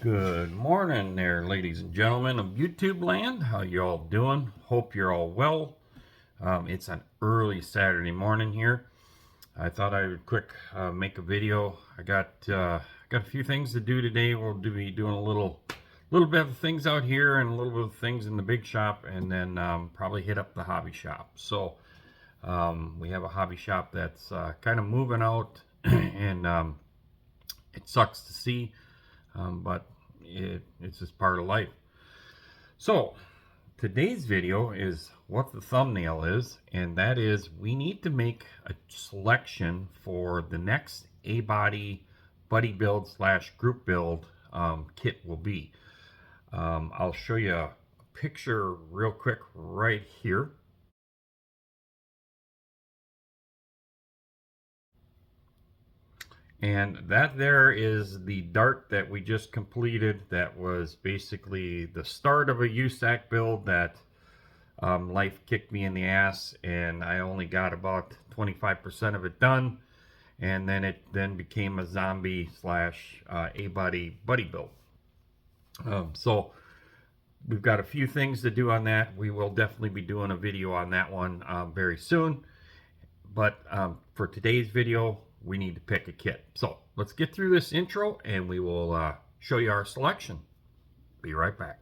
Good morning there, ladies and gentlemen of YouTube land. How you all doing? Hope you're all well. It's an early Saturday morning here. I thought I would quick make a video. I got a few things to do today. We'll be doing a little bit of things out here and a little bit of things in the big shop, and then probably hit up the hobby shop. So we have a hobby shop that's kind of moving out, and it sucks to see. But it's just part of life. So today's video is what the thumbnail is, and that is we need to make a selection for the next A-body buddy build slash group build kit will be. I'll show you a picture real quick right here. And that there is the dart that we just completed. That was basically the start of a USAC build that life kicked me in the ass, and I only got about 25% of it done. And then it became a zombie slash A-body buddy build. So we've got a few things to do on that. We will definitely be doing a video on that one very soon. But for today's video, we need to pick a kit. So let's get through this intro and we will show you our selection. Be right back.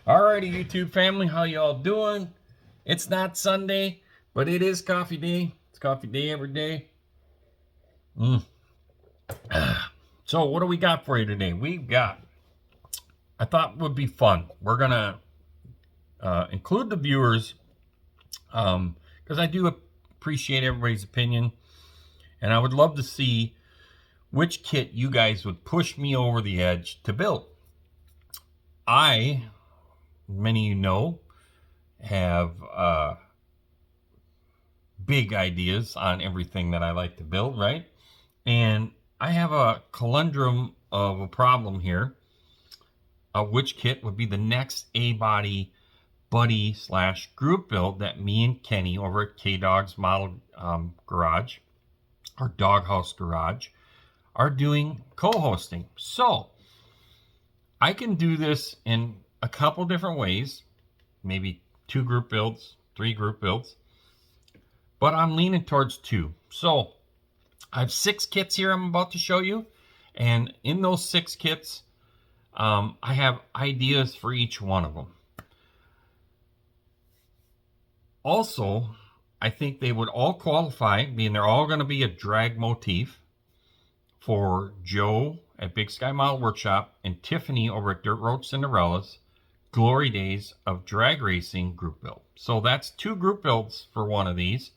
Alrighty, YouTube family, how y'all doing? It's not Sunday, but it is coffee day. It's coffee day every day. So what do we got for you today? We've got, I thought would be fun. We're gonna include the viewers because I do appreciate everybody's opinion, and I would love to see which kit you guys would push me over the edge to build. Many of you know, have big ideas on everything that I like to build, right? And I have a conundrum of a problem here of which kit would be the next A-body buddy slash group build that me and Kenny over at K-Dog's Model Garage, or Doghouse Garage, are doing co-hosting. So I can do this in a couple different ways, maybe 2 group builds, 3 group builds, but I'm leaning towards 2. So I have 6 kits here I'm about to show you, and in those 6 kits, I have ideas for each one of them. Also, I think they would all qualify, being they're all going to be a drag motif, for Joe at Big Sky Model Workshop and Tiffany over at Dirt Road Cinderella's Glory Days of Drag Racing group build. So that's 2 group builds for one of these.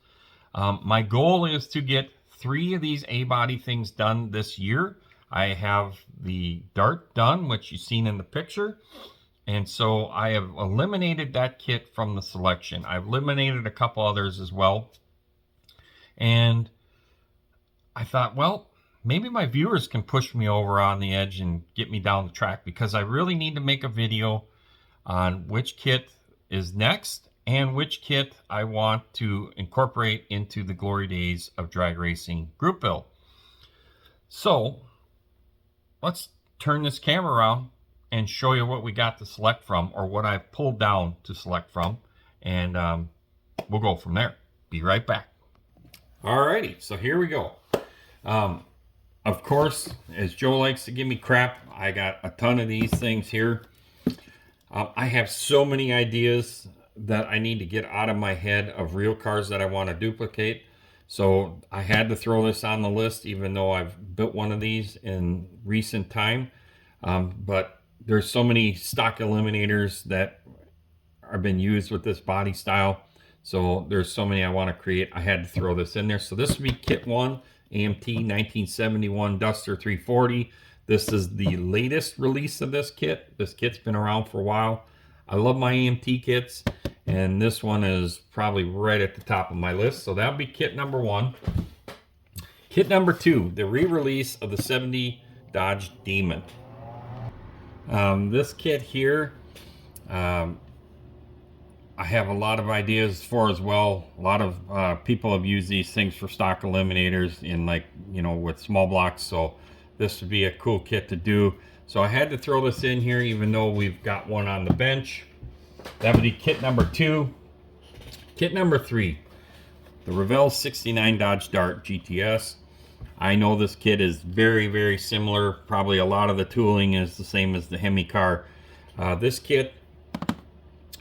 My goal is to get 3 of these A-body things done this year. I have the dart done, which you've seen in the picture. And so I have eliminated that kit from the selection. I've eliminated a couple others as well. And I thought, well, maybe my viewers can push me over on the edge and get me down the track, because I really need to make a video on which kit is next and which kit I want to incorporate into the Glory Days of Drag Racing group build. So let's turn this camera around and show you what we got to select from, or what I've pulled down to select from, and we'll go from there. Be right back. Alrighty, so here we go. Of course, as Joe likes to give me crap, I got a ton of these things here. I have so many ideas that I need to get out of my head of real cars that I want to duplicate. So I had to throw this on the list, even though I've built one of these in recent time. But there's so many stock eliminators that have been used with this body style. So there's so many I want to create. I had to throw this in there. So this would be kit 1, AMT 1971 Duster 340. This is the latest release of this kit. This kit's been around for a while. I love my AMT kits, and this one is probably right at the top of my list. So that'll be kit number 1. Kit number 2, the re-release of the 70 Dodge Demon. This kit here, I have a lot of ideas for as well. A lot of people have used these things for stock eliminators in, like, you know, with small blocks. So this would be a cool kit to do. So I had to throw this in here, even though we've got one on the bench. That would be kit number 2. Kit number 3, the Revell 69 Dodge Dart GTS. I know this kit is very, very similar. Probably a lot of the tooling is the same as the Hemi car. This kit,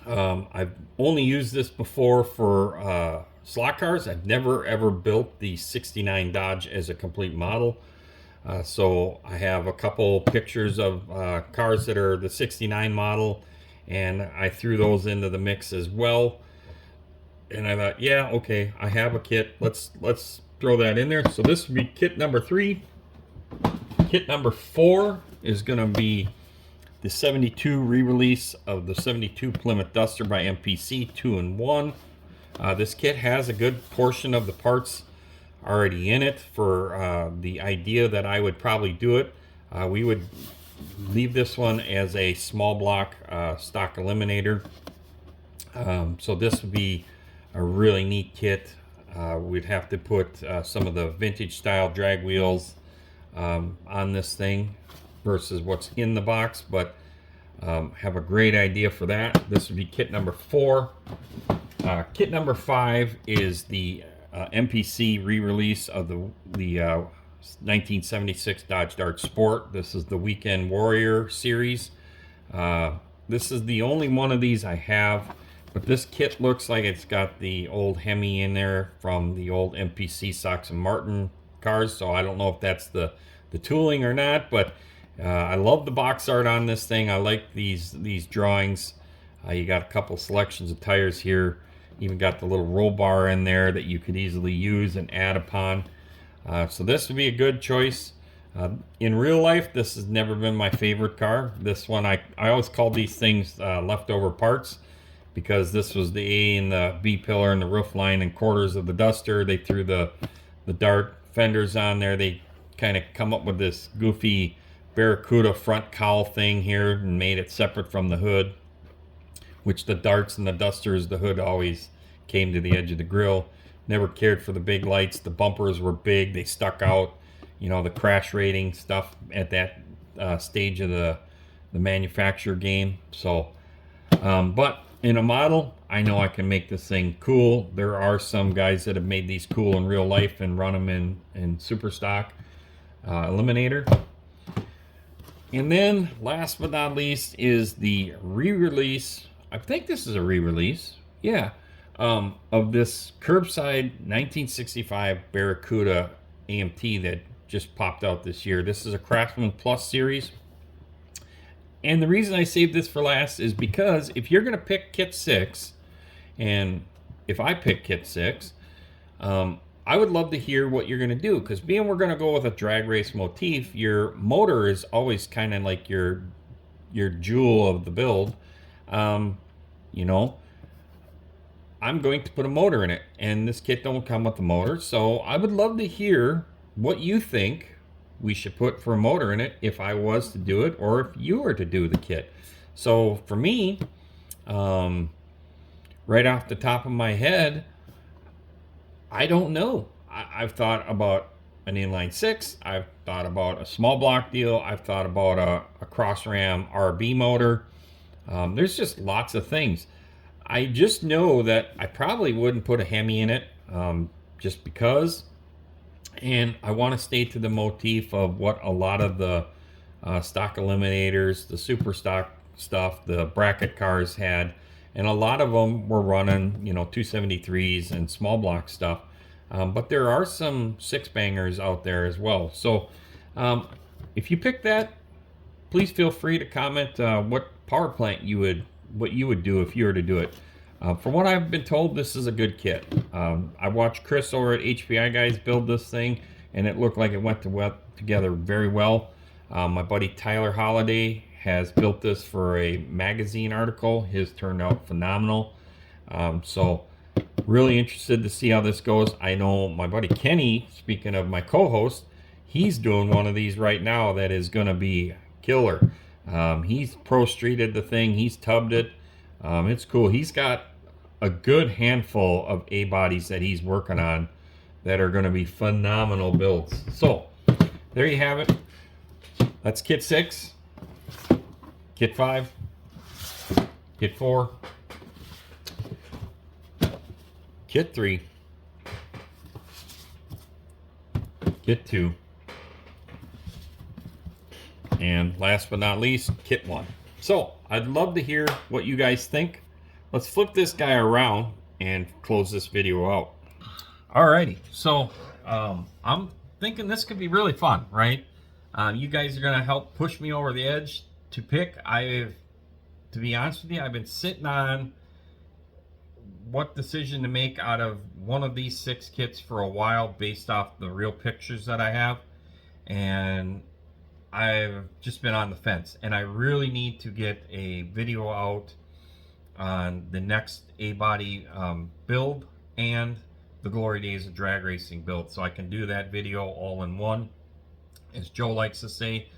I've only used this before for slot cars. I've never ever built the 69 Dodge as a complete model. So I have a couple pictures of cars that are the 69 model, and I threw those into the mix as well. And I thought, yeah, okay, I have a kit. Let's throw that in there. So this would be kit number 3. Kit number 4 is going to be the 72 re-release of the 72 Plymouth Duster by MPC 2-in-1. This kit has a good portion of the parts already in it for the idea that I would probably do it. We would leave this one as a small block stock eliminator. So this would be a really neat kit. We'd have to put some of the vintage style drag wheels on this thing versus what's in the box, but have a great idea for that. This would be kit number 4. Kit number 5 is the MPC re-release of the 1976 Dodge Dart Sport. This is the Weekend Warrior series. This is the only one of these I have, but this kit looks like it's got the old Hemi in there from the old MPC Sox and Martin cars, so I don't know if that's the tooling or not, but I love the box art on this thing. I like these drawings. You got a couple selections of tires here. Even got the little roll bar in there that you could easily use and add upon. So this would be a good choice. In real life, this has never been my favorite car. This one, I always call these things leftover parts, because this was the A and the B pillar and the roof line and quarters of the Duster. They threw the Dart fenders on there. They kind of come up with this goofy Barracuda front cowl thing here and made it separate from the hood, which the Darts and the Dusters, the hood always came to the edge of the grill. Never cared for the big lights. The bumpers were big. They stuck out. You know, the crash rating stuff at that stage of the manufacturer game. So, but in a model, I know I can make this thing cool. There are some guys that have made these cool in real life and run them in super stock eliminator. And then last but not least is the re-release. I think this is a re-release, yeah, of this curbside 1965 Barracuda AMT that just popped out this year. This is a Craftsman Plus series. And the reason I saved this for last is because if you're going to pick kit 6, and if I pick kit 6, I would love to hear what you're going to do, because being we're going to go with a drag race motif, your motor is always kind of like your jewel of the build. You know, I'm going to put a motor in it, and this kit don't come with a motor, so I would love to hear what you think we should put for a motor in it if I was to do it, or if you were to do the kit. So for me, right off the top of my head, I don't know. I've thought about an inline 6. I've thought about a small block deal. I've thought about a cross ram RB motor. There's just lots of things. I just know that I probably wouldn't put a Hemi in it, just because. And I want to stay to the motif of what a lot of the stock eliminators, the super stock stuff, the bracket cars had. And a lot of them were running, you know, 273s and small block stuff. But there are some 6-bangers out there as well. So if you pick that, please feel free to comment what power plant what you would do if you were to do it. From what I've been told, this is a good kit. I watched Chris over at HPI Guys build this thing, and it looked like it went together very well. My buddy Tyler Holliday has built this for a magazine article. His turned out phenomenal. So really interested to see how this goes. I know my buddy Kenny, speaking of my co-host, he's doing one of these right now that is going to be killer. He's pro streeted the thing. He's tubbed it. It's cool. He's got a good handful of A bodies that he's working on that are going to be phenomenal builds. So there you have it. That's kit 6, kit 5, kit 4, kit 3, kit 2, and last but not least, kit 1. So I'd love to hear what you guys think. Let's flip this guy around and close this video out. Alrighty, so I'm thinking this could be really fun, right? You guys are gonna help push me over the edge to pick. To be honest with you, I've been sitting on what decision to make out of one of these 6 kits for a while based off the real pictures that I have, and I've just been on the fence, and I really need to get a video out on the next A-body build and the Glory Days of Drag Racing build, so I can do that video all in one. As Joe likes to say,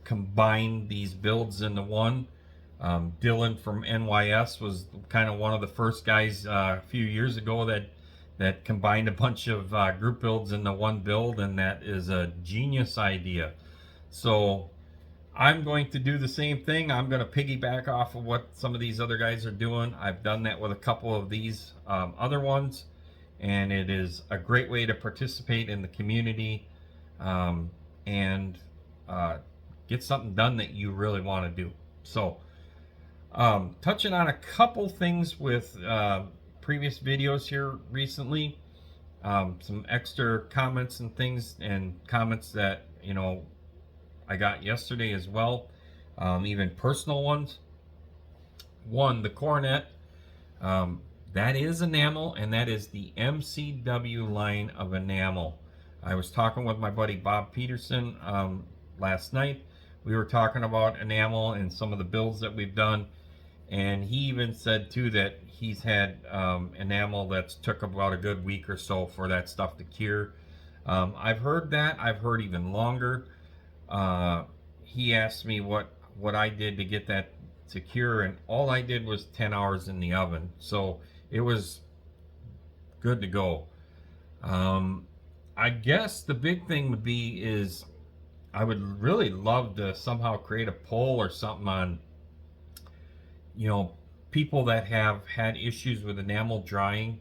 combine these builds into one. Dylan from NYS was kind of one of the first guys a few years ago that combined a bunch of group builds into one build, and that is a genius idea. So I'm going to do the same thing. I'm going to piggyback off of what some of these other guys are doing. I've done that with a couple of these other ones, and it is a great way to participate in the community and get something done that you really want to do. So touching on a couple things with previous videos here recently, some extra comments and things, and comments that, you know, I got yesterday as well, even personal ones. One, the Coronet, that is enamel, and that is the MCW line of enamel. I was talking with my buddy Bob Peterson last night. We were talking about enamel and some of the builds that we've done, and he even said too that he's had enamel that's took about a good week or so for that stuff to cure. I've heard that. I've heard even longer. He asked me what I did to get that to cure, and all I did was 10 hours in the oven, so it was good to go. I guess the big thing would be is I would really love to somehow create a poll or something on, you know, people that have had issues with enamel drying.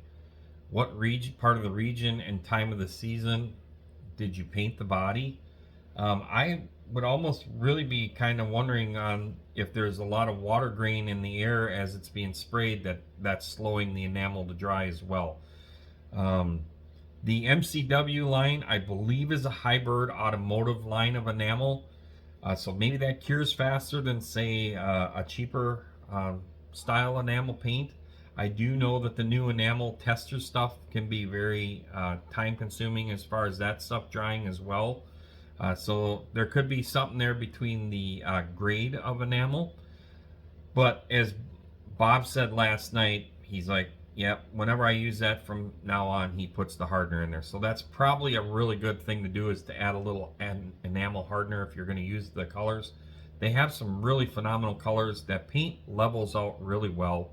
What part of the region and time of the season did you paint the body? I would almost really be kind of wondering on if there's a lot of water grain in the air as it's being sprayed, that's slowing the enamel to dry as well. The MCW line, I believe, is a hybrid automotive line of enamel, so maybe that cures faster than, say, a cheaper style enamel paint. I do know that the new enamel tester stuff can be very time consuming as far as that stuff drying as well. So there could be something there between the grade of enamel. But as Bob said last night, he's like, yep, whenever I use that from now on, he puts the hardener in there. So that's probably a really good thing to do, is to add a little enamel hardener if you're going to use the colors. They have some really phenomenal colors that paint levels out really well.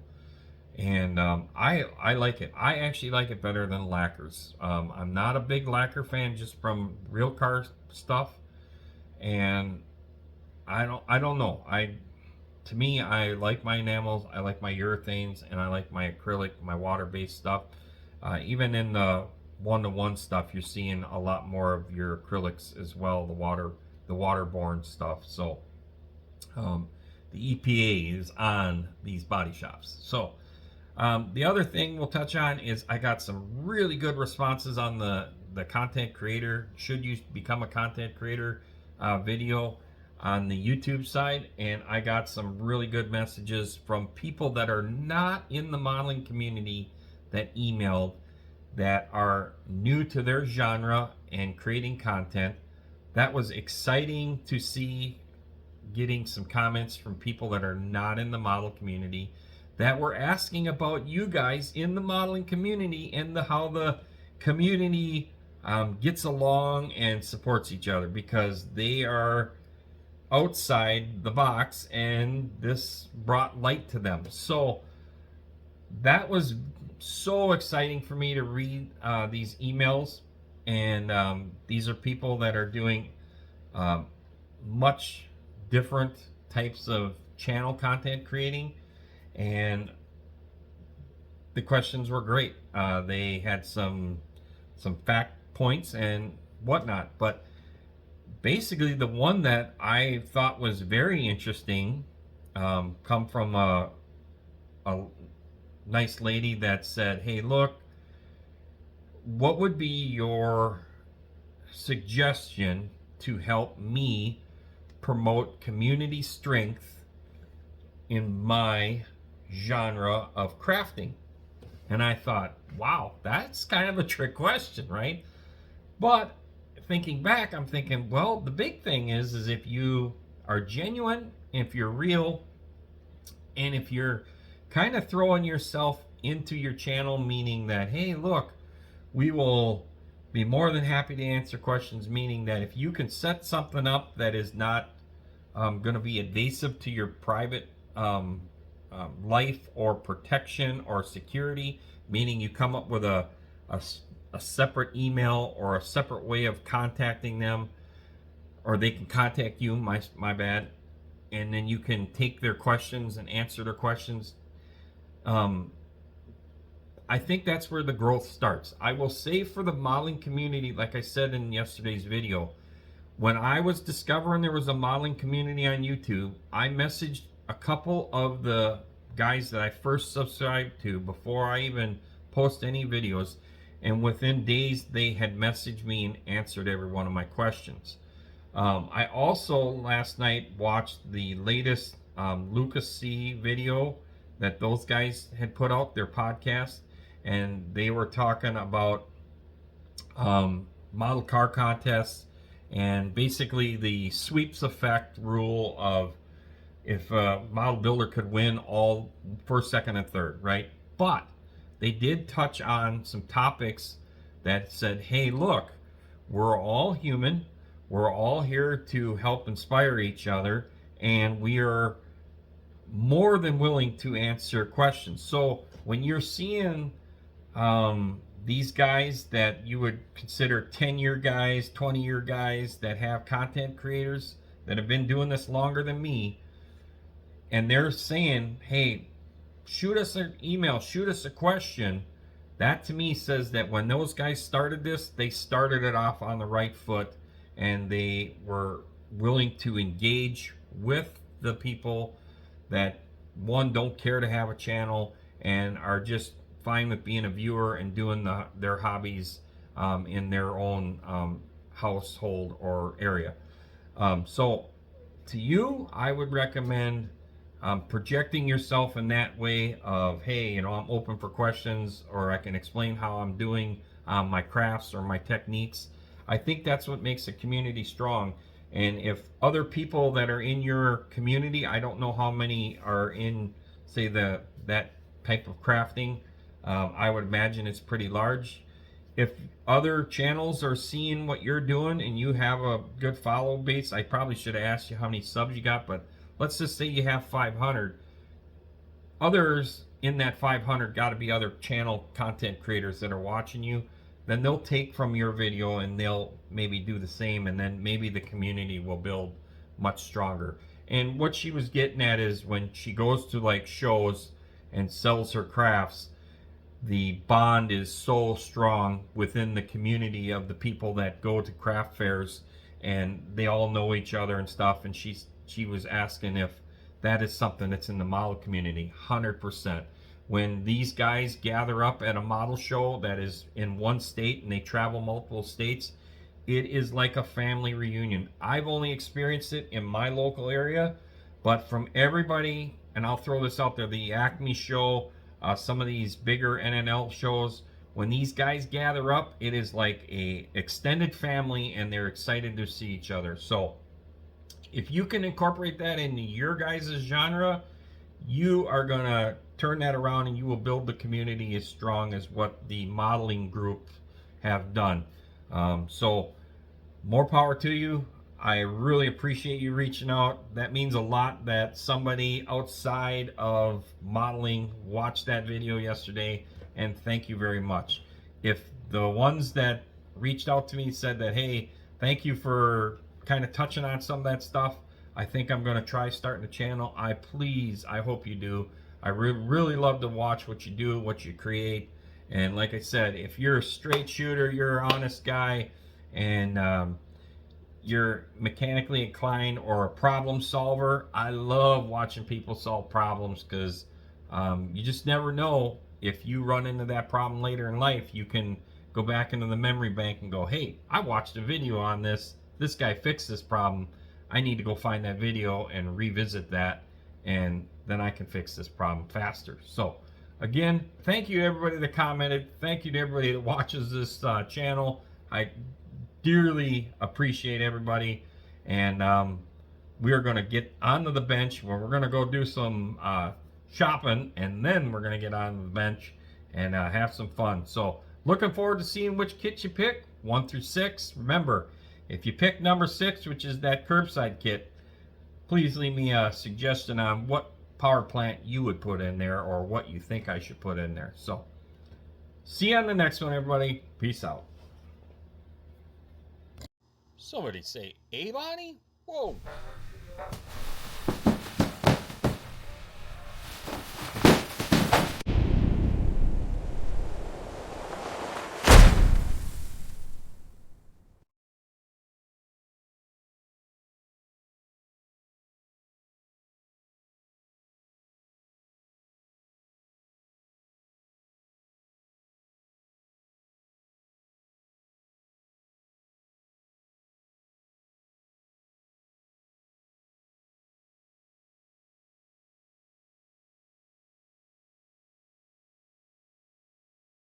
And I like it. I actually like it better than lacquers. I'm not a big lacquer fan just from real car stuff, and I don't know. To me, I like my enamels, I like my urethanes, and I like my acrylic, my water-based stuff. Even in the one-to-one stuff, you're seeing a lot more of your acrylics as well, the waterborne stuff. So the EPA is on these body shops. So the other thing we'll touch on is I got some really good responses on the content creator, should you become a content creator video on the YouTube side, and I got some really good messages from people that are not in the modeling community that emailed, that are new to their genre and creating content. That was exciting to see getting some comments from people that are not in the model community that were asking about you guys in the modeling community and how the community gets along and supports each other, because they are outside the box and this brought light to them. So that was so exciting for me to read these emails. And these are people that are doing um, much different types of channel content creating, and the questions were great. They had some fact points and whatnot, but basically the one that I thought was very interesting come from a nice lady that said, "Hey, look, what would be your suggestion to help me promote community strength in my genre of crafting?" And I thought, wow, that's kind of a trick question, right? But thinking back, I'm thinking, well, the big thing is if you are genuine, if you're real, and if you're kind of throwing yourself into your channel, meaning that, hey, look, we will be more than happy to answer questions, meaning that if you can set something up that is not going to be invasive to your private life or protection or security, meaning you come up with a separate email or a separate way of contacting them, or they can contact you, my bad, and then you can take their questions and answer their questions. I think that's where the growth starts. I will say, for the modeling community, like I said in yesterday's video, when I was discovering there was a modeling community on YouTube, I messaged a couple of the guys that I first subscribed to before I even post any videos, and within days they had messaged me and answered every one of my questions. I also last night watched the latest Lucas C video that those guys had put out, their podcast, and they were talking about model car contests and basically the sweeps effect rule of if a model builder could win all first, second, and third, right? But they did touch on some topics that said, hey, look, we're all human. We're all here to help inspire each other, and we are more than willing to answer questions. So when you're seeing these guys that you would consider 10-year guys, 20-year guys that have content creators that have been doing this longer than me, and they're saying, hey, shoot us an email, shoot us a question, that to me says that when those guys started this, they started it off on the right foot, and they were willing to engage with the people that, one, don't care to have a channel and are just fine with being a viewer and doing their hobbies in their own household or area. So to you, I would recommend projecting yourself in that way of, hey, I'm open for questions, or I can explain how I'm doing my crafts or my techniques. I think that's what makes a community strong. And if other people that are in your community, I don't know how many are in, say, that type of crafting, I would imagine it's pretty large. If other channels are seeing what you're doing and you have a good follow base, I probably should have asked you how many subs you got, but let's just say you have 500. Others in that 500 got to be other channel content creators that are watching you. Then they'll take from your video and they'll maybe do the same, and then maybe the community will build much stronger. And what she was getting at is when she goes to like shows and sells her crafts, the bond is so strong within the community of the people that go to craft fairs, and they all know each other and stuff. And she was asking if that is something that's in the model community. 100%. When these guys gather up at a model show that is in one state and they travel multiple states, it is like a family reunion. I've only experienced it in my local area, but from everybody, and I'll throw this out there, the Acme show, some of these bigger NNL shows, when these guys gather up, it is like a extended family, and they're excited to see each other. So If you can incorporate that into your guys' genre, you are going to turn that around and you will build the community as strong as what the modeling group have done. So more power to you. I really appreciate you reaching out. That means a lot that somebody outside of modeling watched that video yesterday, and thank you very much. If the ones that reached out to me said that, hey, thank you for kind of touching on some of that stuff, I think I'm going to try starting a channel. I hope you do. I really love to watch what you do, what you create. And like I said, if you're a straight shooter, you're an honest guy, and you're mechanically inclined or a problem solver, I love watching people solve problems, because you just never know. If you run into that problem later in life, you can go back into the memory bank and go, hey, I watched a video on this. This guy fixed this problem. I need to go find that video and revisit that, and then I can fix this problem faster. So again, thank you to everybody that commented. Thank you to everybody that watches this channel. I dearly appreciate everybody, and we are going to get onto the bench where we're going to go do some shopping, and then we're going to get onto the bench and have some fun. So looking forward to seeing which kit you pick, 1 through 6. Remember, if you pick number 6, which is that curbside kit, please leave me a suggestion on what power plant you would put in there, or what you think I should put in there. So see you on the next one, everybody. Peace out. Somebody say, "Hey, Bonnie?" Whoa.